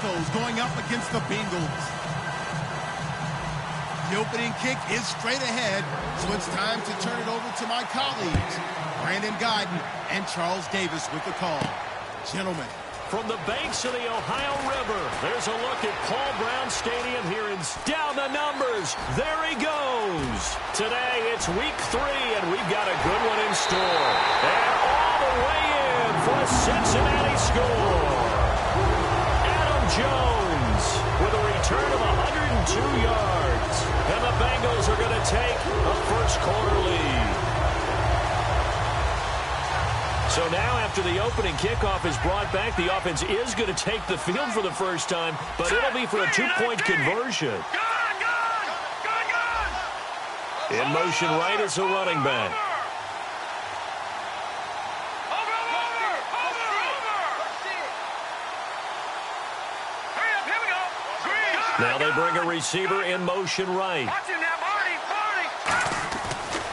Broncos going up against the Bengals. The opening kick is straight ahead, so it's time to turn it over to my colleagues, Brandon Godden and Charles Davis with the call. Gentlemen. From the banks of the Ohio River, there's a look at Paul Brown Stadium here in down the numbers. There he goes. Today it's week 3, and we've got a good one in store. And all the way in for a Cincinnati score. Adam Jones with a return of 102 yards. And the Bengals are going to take a first-quarter lead. So now after the opening kickoff is brought back, the offense is going to take the field for the first time, but it'll be for a 2-point conversion. In motion right is a running back. Now they bring a receiver in motion right.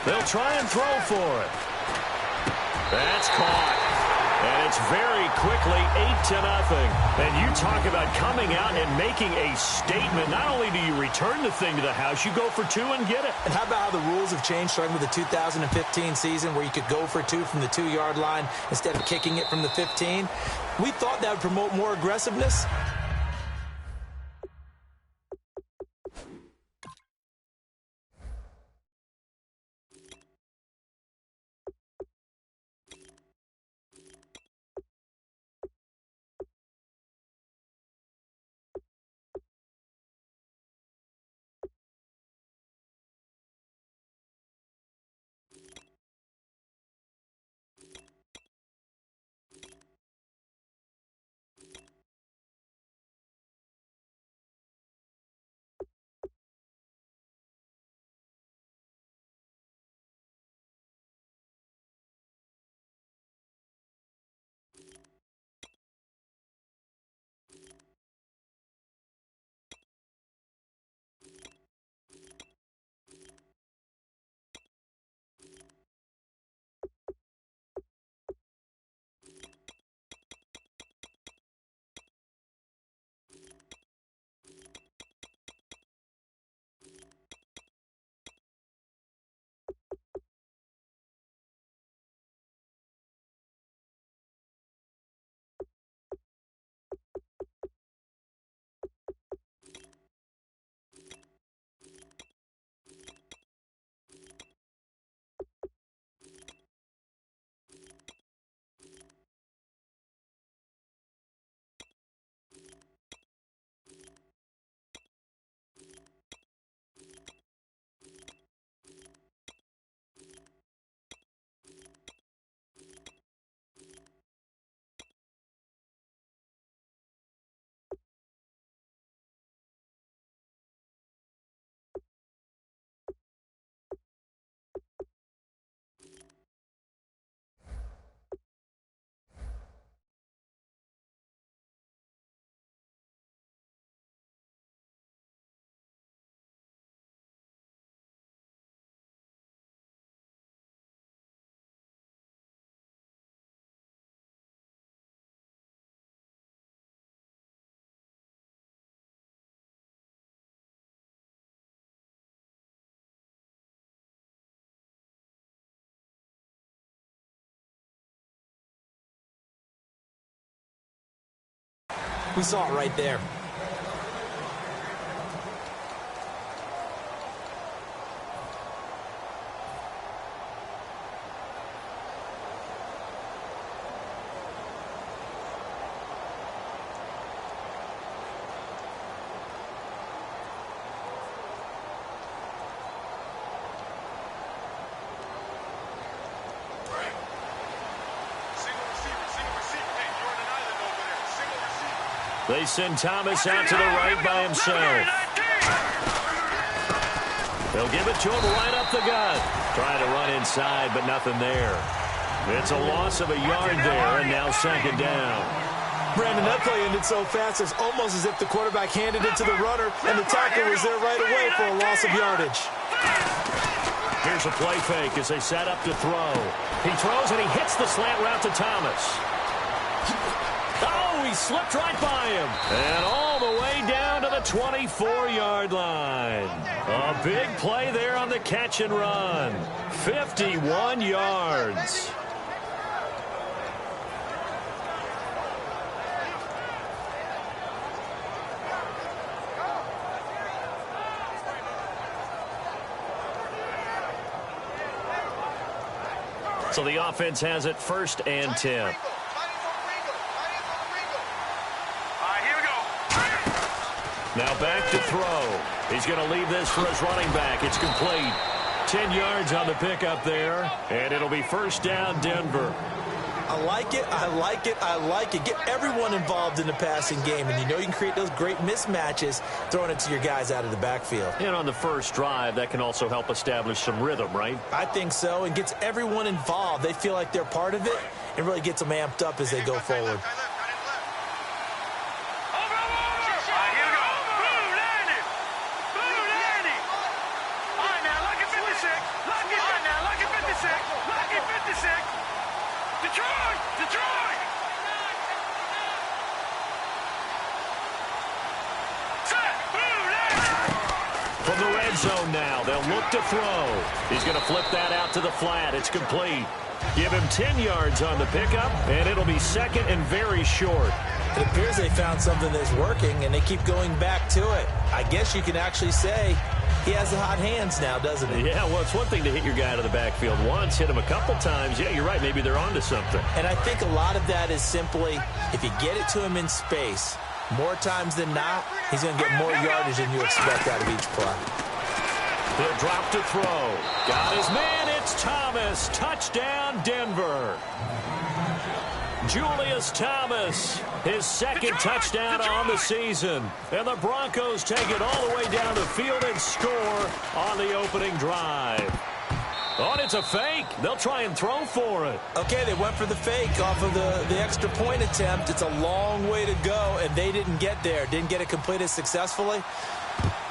They'll try and throw for it. That's caught. And it's very quickly 8-0. And you talk about coming out and making a statement. Not only do you return the thing to the house, you go for 2 and get it. And how about how the rules have changed starting with the 2015 season where you could go for 2 from the 2-yard line instead of kicking it from the 15? We thought that would promote more aggressiveness. We saw it right there. They send Thomas out to the right by himself. They'll give it to him right up the gut. Trying to run inside, but nothing there. It's a loss of a yard there, and now second down. Brandon, that play ended so fast, it's almost as if the quarterback handed it to the runner, and the tackle was there right away for a loss of yardage. Here's a play fake as they set up to throw. He throws, and he hits the slant route to Thomas. Oh, he slipped right by him. And all the 24-yard line. A big play there on the catch and run. 51 yards. So the offense has it 1st and 10. Now back to throw. He's going to leave this for his running back. It's complete. 10 yards on the pickup there, and it'll be 1st down, Denver. I like it, I like it, I like it. Get everyone involved in the passing game, and you know you can create those great mismatches throwing it to your guys out of the backfield. And on the first drive, that can also help establish some rhythm, right? I think so, and gets everyone involved. They feel like they're part of it, and really gets them amped up as they go forward. From the red zone now, they'll look to throw. He's going to flip that out to the flat. It's complete. Give him 10 yards on the pickup, and it'll be 2nd and very short. It appears they found something that's working, and they keep going back to it. I guess you can actually say he has the hot hands now, doesn't he? Yeah, well, it's one thing to hit your guy out of the backfield once, hit him a couple times. Yeah, you're right. Maybe they're onto something. And I think a lot of that is simply if you get it to him in space, more times than not, he's going to get more yardage than you expect out of each play. He'll drop to throw. Got his man. It's Thomas. Touchdown, Denver. Julius Thomas, his 2nd touchdown on the season. And the Broncos take it all the way down the field and score on the opening drive. Oh, and it's a fake. They'll try and throw for it. Okay, they went for the fake off of the extra point attempt. It's a long way to go, and they didn't get there. Didn't get it completed successfully.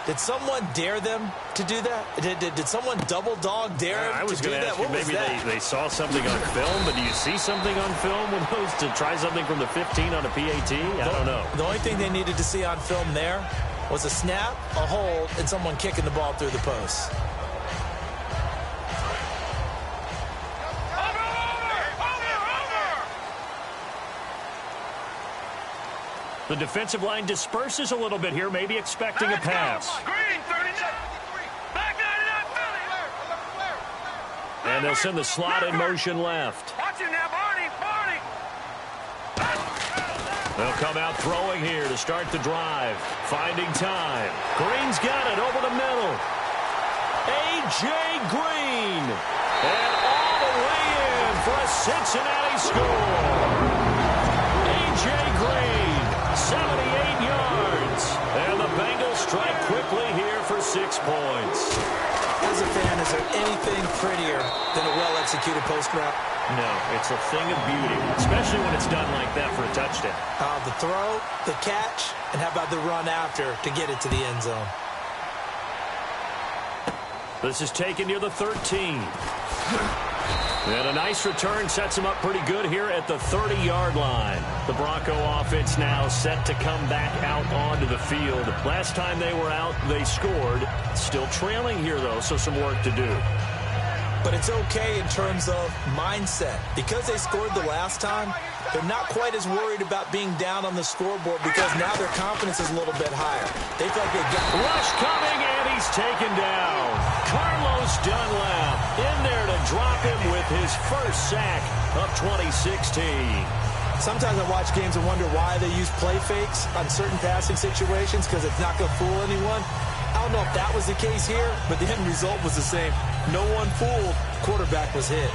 Did someone dare them to do that? Did someone double dog dare them to do that? What was that? Maybe they saw something on film, but do you see something on film with those to try something from the 15 on a PAT? I don't know. The only thing they needed to see on film there was a snap, a hold, and someone kicking the ball through the post. The defensive line disperses a little bit here, maybe expecting a pass. And they'll send the slot in motion left. They'll come out throwing here to start the drive. Finding time. Green's got it over the middle. A.J. Green. And all the way in for a Cincinnati score. A.J. Green, 78 yards. And the Bengals strike quickly here for 6 points. As a fan, is there anything prettier than a well-executed post route? No, it's a thing of beauty, especially when it's done like that for a touchdown. The throw, the catch, and how about the run after to get it to the end zone? This is taken near the 13. And a nice return sets him up pretty good here at the 30-yard line. The Bronco offense now set to come back out onto the field. Last time they were out, they scored. Still trailing here, though, so some work to do. But it's okay in terms of mindset. Because they scored the last time, they're not quite as worried about being down on the scoreboard because now their confidence is a little bit higher. They feel like they got... Rush coming, and he's taken down. Carlos Dunlap in there to drop him with his first sack of 2016. Sometimes I watch games and wonder why they use play fakes on certain passing situations because it's not going to fool anyone. I don't know if that was the case here, but the end result was the same. No one fooled. Quarterback was hit.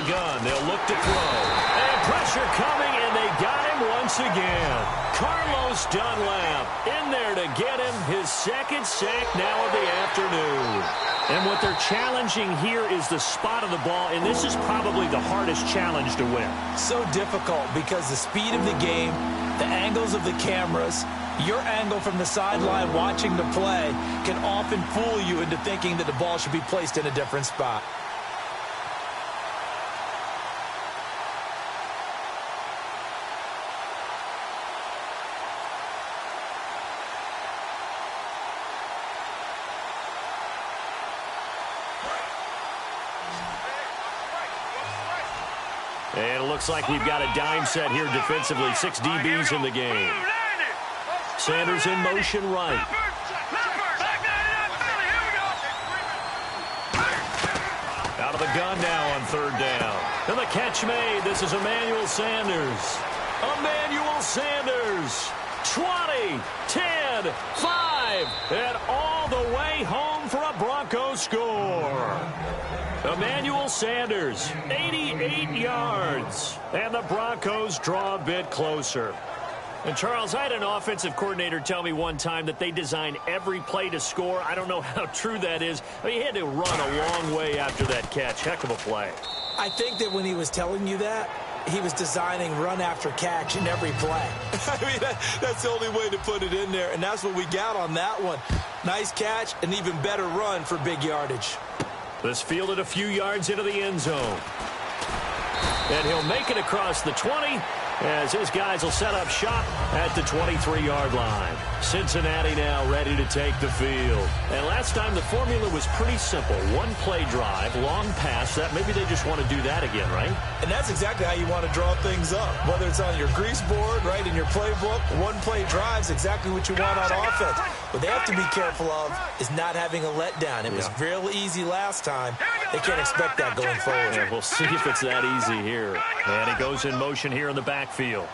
Gun. They'll look to throw. And pressure coming, And they got him once again. Carlos Dunlap in there to get him his second sack now of the afternoon. And what they're challenging here is the spot of the ball, and this is probably the hardest challenge to win. So difficult because the speed of the game, the angles of the cameras, your angle from the sideline watching the play can often fool you into thinking that the ball should be placed in a different spot. And it looks like we've got a dime set here defensively. 6 DBs in the game. Sanders in motion right. Out of the gun now on third down. And the catch made. This is Emmanuel Sanders. Emmanuel Sanders. 20, 10, 5, and all the way home for a Broncos score. Emmanuel Sanders, 88 yards, and the Broncos draw a bit closer. And, Charles, I had an offensive coordinator tell me one time that they design every play to score. I don't know how true that is. But he had to run a long way after that catch. Heck of a play. I think that when he was telling you that, he was designing run after catch in every play. I mean, that's the only way to put it in there, and that's what we got on that one. Nice catch, an even better run for big yardage. This fielded a few yards into the end zone. And he'll make it across the 20 as his guys will set up shop at the 23-yard line. Cincinnati now ready to take the field. And last time the formula was pretty simple. One play drive, long pass. That maybe they just want to do that again, right? And that's exactly how you want to draw things up. Whether it's on your grease board, right, in your playbook, one play drive is exactly what you want on offense. What they have to be careful of is not having a letdown. It was real easy last time. They can't expect that going forward. Yeah, we'll see if it's that easy here. And he goes in motion here in the backfield.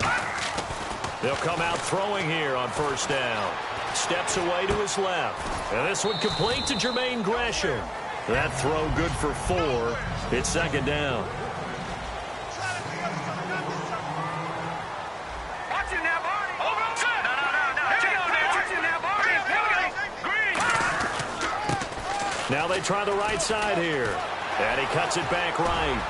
They'll come out throwing here on first down. Steps away to his left. And this one complete to Jermaine Gresham. That throw good for 4. It's second down. Now they try the right side here. And he cuts it back right.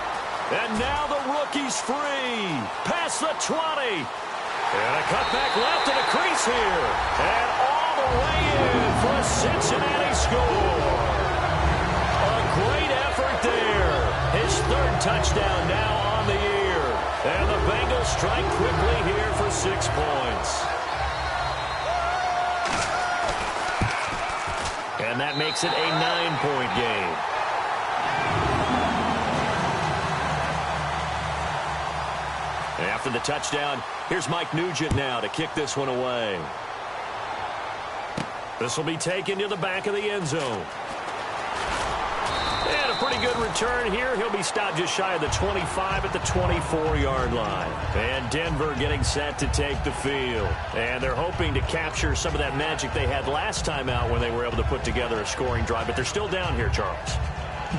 And now the rookie's free. Past the 20. And a cutback left and a crease here. And all the way in for a Cincinnati score. A great effort there. His third touchdown now on the year. And the Bengals strike quickly here for 6 points. And that makes it a 9-point game. After the touchdown, here's Mike Nugent now to kick this one away. This will be taken to the back of the end zone. And a pretty good return here. He'll be stopped just shy of the 25 at the 24-yard line. And Denver getting set to take the field. And they're hoping to capture some of that magic they had last time out when they were able to put together a scoring drive. But they're still down here, Charles.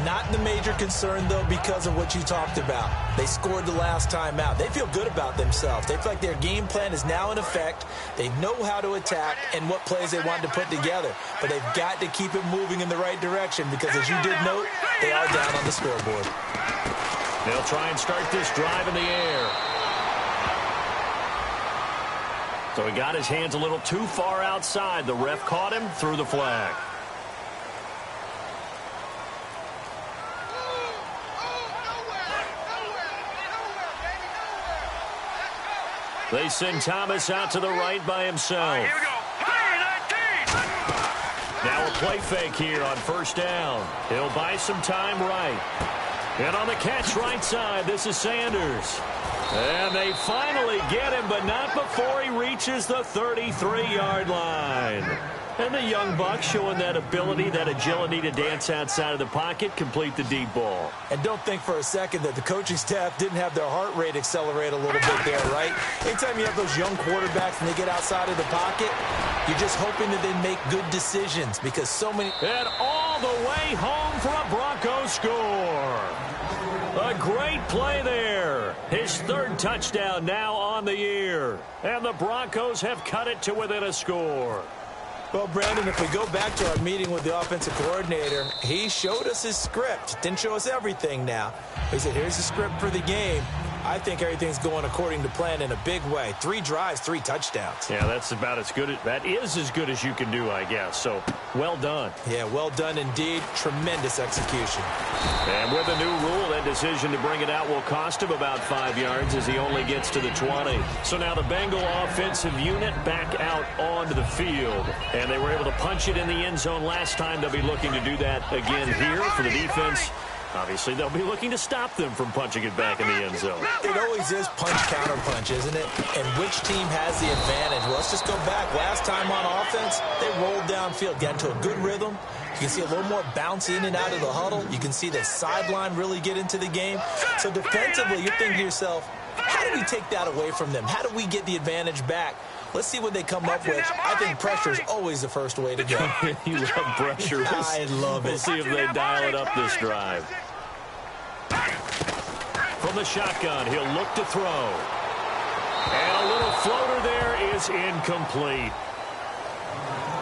Not the major concern, though, because of what you talked about. They scored the last time out. They feel good about themselves. They feel like their game plan is now in effect. They know how to attack and what plays they want to put together. But they've got to keep it moving in the right direction because, as you did note, they are down on the scoreboard. They'll try and start this drive in the air. So he got his hands a little too far outside. The ref caught him, threw the flag. They send Thomas out to the right by himself. Here we go. Now a play fake here on first down. He'll buy some time right. And on the catch right side, this is Sanders. And they finally get him, but not before he reaches the 33-yard line. And the young buck showing that ability, that agility to dance outside of the pocket, complete the deep ball. And don't think for a second that the coaching staff didn't have their heart rate accelerate a little bit there, right? Anytime you have those young quarterbacks and they get outside of the pocket, you're just hoping that they make good decisions because so many... And all the way home for a Broncos score. A great play there. His third touchdown now on the year. And the Broncos have cut it to within a score. Well, Brandon, if we go back to our meeting with the offensive coordinator, he showed us his script. Didn't show us everything now. He said, here's the script for the game. I think everything's going according to plan in a big way. 3 drives, 3 touchdowns. Yeah, that's about as good. That is as good as you can do, I guess. So, well done. Yeah, well done indeed. Tremendous execution. And with a new rule, that decision to bring it out will cost him about 5 yards as he only gets to the 20. So now the Bengal offensive unit back out onto the field. And they were able to punch it in the end zone last time. They'll be looking to do that again here for the defense. Obviously, they'll be looking to stop them from punching it back in the end zone. It always is punch-counter-punch, isn't it? And which team has the advantage? Well, let's just go back. Last time on offense, they rolled downfield, got into a good rhythm. You can see a little more bounce in and out of the huddle. You can see the sideline really get into the game. So defensively, you're thinking to yourself, how do we take that away from them? How do we get the advantage back? Let's see what they come up with. I think pressure is always the first way to go. You love pressure. I love it. We'll see if they dial it up this drive. From the shotgun, he'll look to throw. And a little floater there is incomplete.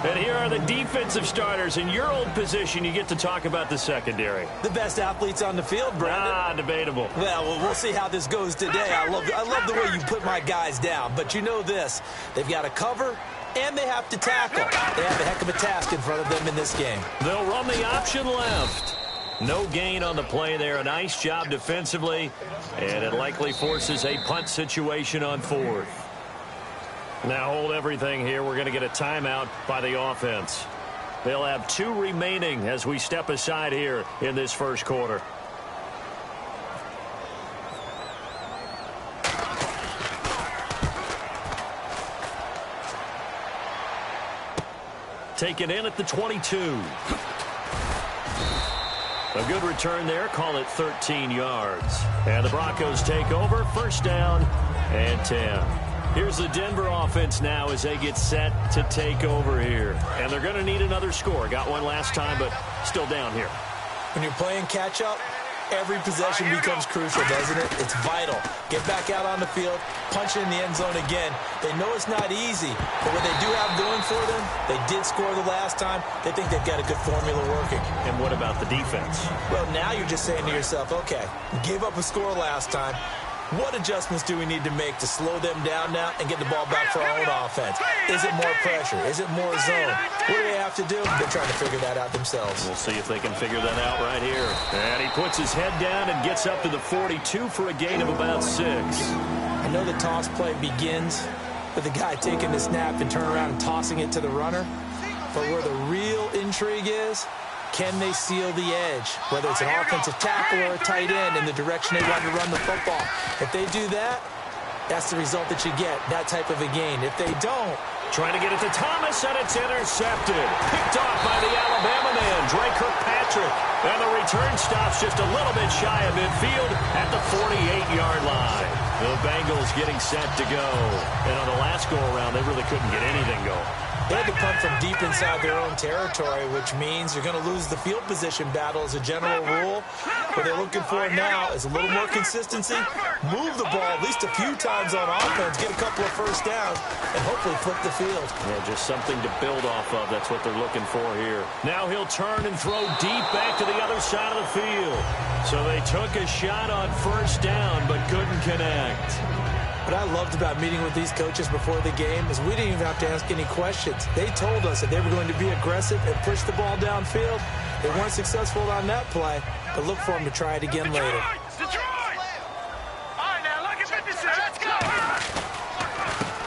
And here are the defensive starters. In your old position, you get to talk about the secondary. The best athletes on the field, Brandon. Debatable. Well, we'll see how this goes today. I love the way you put my guys down. But you know this. They've got to cover, and they have to tackle. They have a heck of a task in front of them in this game. They'll run the option left. No gain on the play there. A nice job defensively. And it likely forces a punt situation on 4th. Now hold everything here. We're going to get a timeout by the offense. They'll have 2 remaining as we step aside here in this first quarter. Taken in at the 22. A good return there. Call it 13 yards. And the Broncos take over. First down and 10. Here's the Denver offense now as they get set to take over here. And they're going to need another score. Got one last time, but still down here. When you're playing catch-up, every possession becomes crucial, doesn't it? It's vital. Get back out on the field, punch it in the end zone again. They know it's not easy, but what they do have going for them, they did score the last time. They think they've got a good formula working. And what about the defense? Well, now you're just saying to yourself, okay, we gave up a score last time. What adjustments do we need to make to slow them down now and get the ball back for our own offense? Is it more pressure? Is it more zone? What do they have to do? They're trying to figure that out themselves. We'll see if they can figure that out right here. And he puts his head down and gets up to the 42 for a gain of about 6. I know the toss play begins with the guy taking the snap and turning around and tossing it to the runner. But where the real intrigue is, can they seal the edge? Whether it's an offensive tackle or a tight end in the direction they want to run the football. If they do that, that's the result that you get, that type of a gain. If they don't, trying to get it to Thomas, and it's intercepted. Picked off by the Alabama man, Dre Kirkpatrick. And the return stops just a little bit shy of midfield at the 48-yard line. The Bengals getting set to go. And on the last go-around, they really couldn't get anything going. They had to punt from deep inside their own territory, which means you're going to lose the field position battle as a general rule. What they're looking for now is a little more consistency, move the ball at least a few times on offense, get a couple of first downs, and hopefully flip the field. Yeah, just something to build off of. That's what they're looking for here. Now he'll turn and throw deep back to the other side of the field. So they took a shot on first down, but couldn't connect. What I loved about meeting with these coaches before the game is we didn't even have to ask any questions. They told us that they were going to be aggressive and push the ball downfield. They weren't successful on that play, but look for them to try it again later. Detroit! All right, now look at 56. Let's go!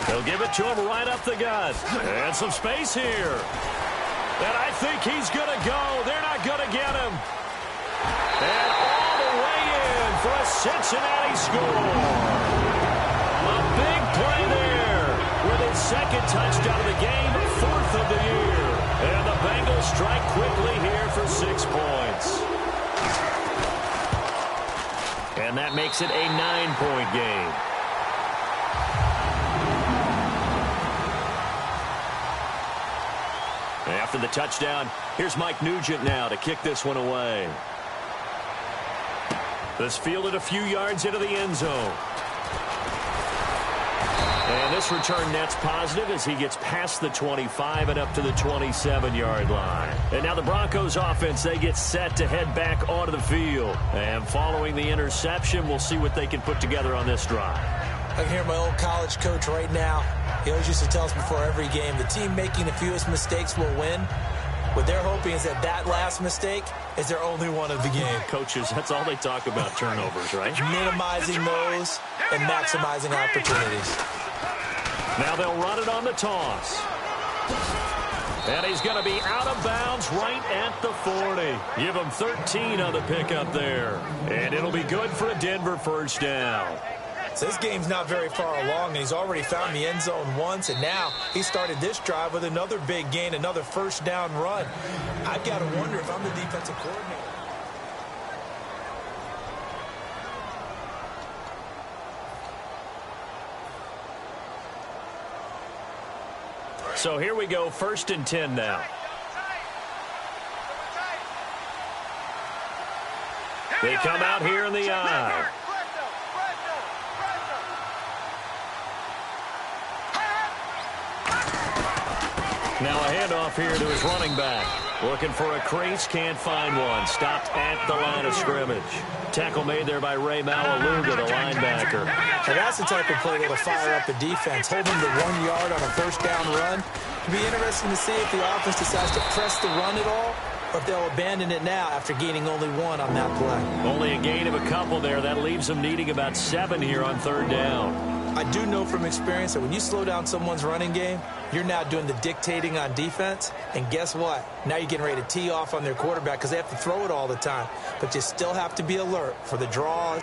They'll give it to him right up the gut. And some space here. And I think he's going to go. They're not going to get him. And all the way in for a Cincinnati score. A big play there with his second touchdown of the game, 4th of the year. And the Bengals strike quickly here for 6 points. And that makes it a 9-point game. After the touchdown, here's Mike Nugent now to kick this one away. This fielded a few yards into the end zone. And this return net's positive as he gets past the 25 and up to the 27-yard line. And now the Broncos offense, they get set to head back onto the field. And following the interception, we'll see what they can put together on this drive. I can hear my old college coach right now. He always used to tell us before every game, the team making the fewest mistakes will win. What they're hoping is that last mistake is their only one of the game. Coaches, that's all they talk about, turnovers, right? Minimizing those and maximizing opportunities. Now they'll run it on the toss. And he's going to be out of bounds right at the 40. Give him 13 on the pickup there. And it'll be good for a Denver first down. So this game's not very far along, and he's already found the end zone once, and now he started this drive with another big gain, another first down run. I've got to wonder if I'm the defensive coordinator. So here we go, 1st and 10 now. They come out here in the eye. Now a handoff here to his running back. Looking for a crease, can't find one. Stopped at the line of scrimmage. Tackle made there by Ray Malaluga, the linebacker. And that's the type of play that'll fire up the defense. Hold them to 1 yard on a first down run. It'll be interesting to see if the offense decides to press the run at all, or if they'll abandon it now after gaining only 1 on that play. Only a gain of a couple there. That leaves them needing about 7 here on 3rd down. I do know from experience that when you slow down someone's running game, you're now doing the dictating on defense. And guess what? Now you're getting ready to tee off on their quarterback because they have to throw it all the time. But you still have to be alert for the draw